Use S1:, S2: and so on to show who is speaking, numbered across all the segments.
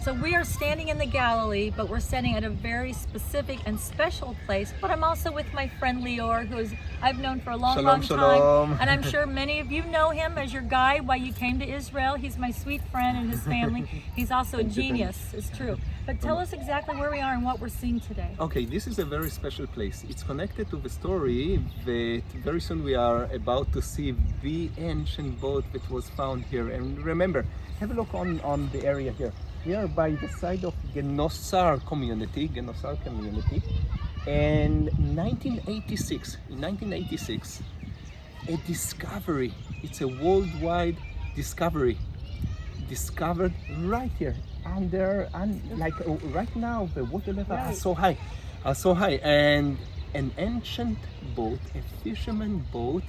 S1: So we are standing in the Galilee, but we're standing at a very specific and special place. But I'm also with my friend Lior, who I've known for a long, long time. And I'm sure many of you know him as your guide while you came to Israel. He's my sweet friend and his family. He's also a genius, it's true. But tell us exactly where we are and what we're seeing today.
S2: Okay, this is a very special place. It's connected to the story that very soon we are about to see the ancient boat that was found here. And remember, have a look on the area here. We are by the side of Ginosar community, and in 1986, a discovery, it's a worldwide discovery, discovered right here, right now the water level are so high, and an ancient boat, a fisherman boat,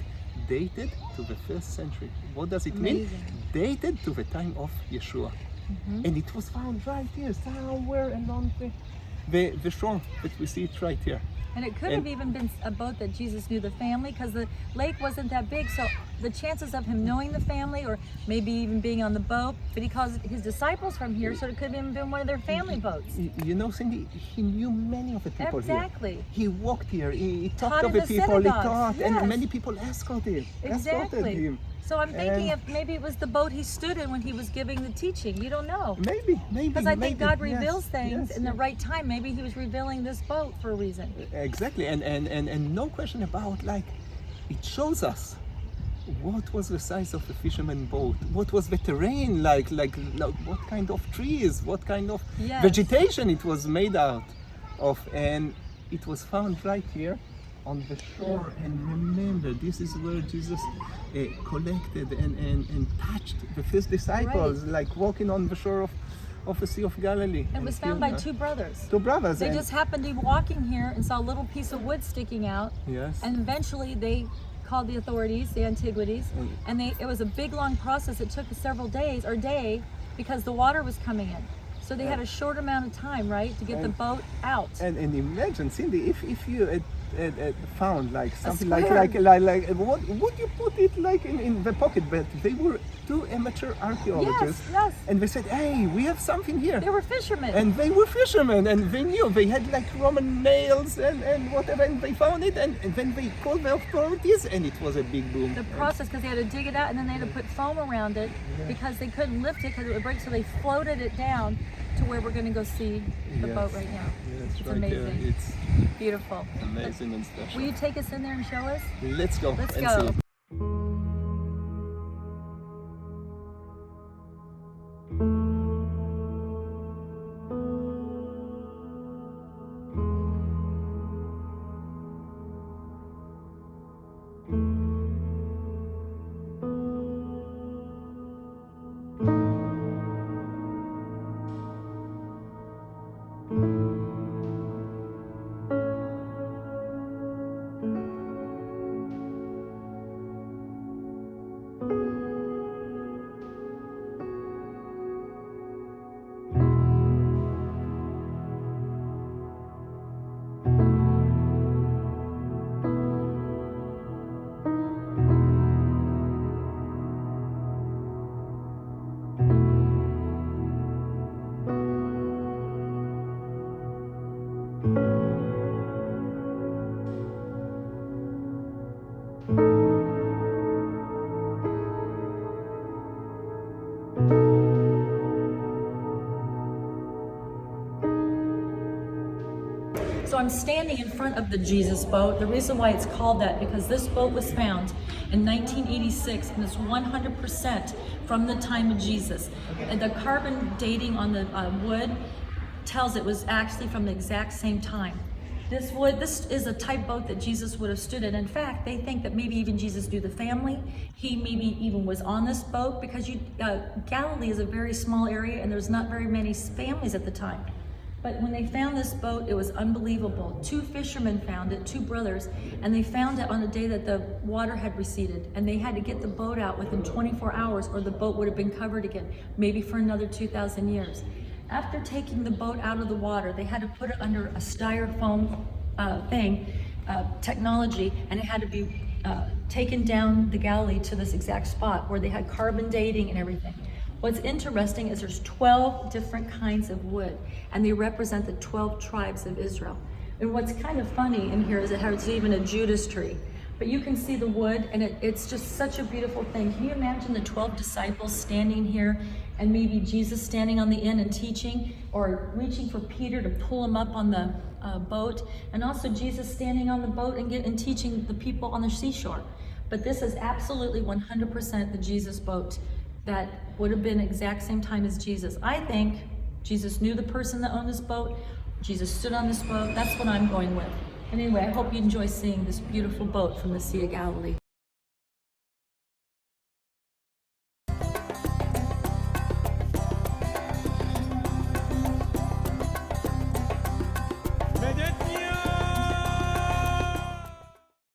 S2: dated to the 1st century. What does it mean? Dated to the time of Yeshua. And it was found right here, somewhere along the shore that we see it right here.
S1: And it could have even been a boat that Jesus knew the family, because the lake wasn't that big, so the chances of him knowing the family, or maybe even being on the boat, but he calls his disciples from here, so it could have even been one of their family boats.
S2: You know, Cindy, he knew many of the people here. He walked here, he talked to the people, he taught, and many people escorted him.
S1: So I'm thinking if maybe it was the boat he stood in when he was giving the teaching. You don't know.
S2: Maybe.
S1: Because I think God reveals things in the right time. Maybe he was revealing this boat for a reason.
S2: Exactly, and no question about, like, it shows us what was the size of the fisherman boat, what was the terrain like what kind of trees, what kind of vegetation it was made out of, and it was found right here on the shore. And remember, this is where Jesus collected and touched the first disciples, like walking on the shore of the Sea of Galilee.
S1: It was found by two brothers.
S2: They
S1: just happened to be walking here and saw a little piece of wood sticking out. And eventually they called the authorities, the antiquities, and it was a big long process. It took several days or day because the water was coming in. So they had a short amount of time, right, to get the boat out.
S2: And imagine, Cindy, if you found like something like what would you put it like in the pocket? But they were two amateur archaeologists, and they said, hey, we have something here.
S1: They were fishermen.
S2: And they were fishermen, and they knew, they had like Roman nails and whatever, and they found it, and then they called the authorities, and it was a big boom.
S1: The process, because they had to dig it out, and then they had to put foam around it because they couldn't lift it because it would break, so they floated it down to where we're going to go see the boat right now. It's
S2: right
S1: amazing.
S2: There. It's
S1: beautiful.
S2: Amazing and special.
S1: Will you take us in there and show us?
S2: Let's go.
S1: Let's
S2: and
S1: go.
S2: See.
S1: So I'm standing in front of the Jesus boat. The reason why it's called that, because this boat was found in 1986, and it's 100% from the time of Jesus. And the carbon dating on the wood tells it was actually from the exact same time. This is a type boat that Jesus would have stood in. In fact, they think that maybe even Jesus knew the family. He maybe even was on this boat, because Galilee is a very small area and there's not very many families at the time. But when they found this boat, it was unbelievable. Two fishermen found it, two brothers, and they found it on the day that the water had receded, and they had to get the boat out within 24 hours or the boat would have been covered again, maybe for another 2,000 years. After taking the boat out of the water, they had to put it under a styrofoam technology, and it had to be taken down the Galilee to this exact spot where they had carbon dating and everything. What's interesting is there's 12 different kinds of wood, and they represent the 12 tribes of Israel. And what's kind of funny in here is it has even a Judas tree. But you can see the wood, and it's just such a beautiful thing. Can you imagine the 12 disciples standing here, and maybe Jesus standing on the end and teaching, or reaching for Peter to pull him up on the boat, and also Jesus standing on the boat and teaching the people on the seashore. But this is absolutely 100% the Jesus boat that would have been exact same time as Jesus. I think Jesus knew the person that owned this boat. Jesus stood on this boat. That's what I'm going with. Anyway, I hope you enjoy seeing this beautiful boat from the Sea of Galilee.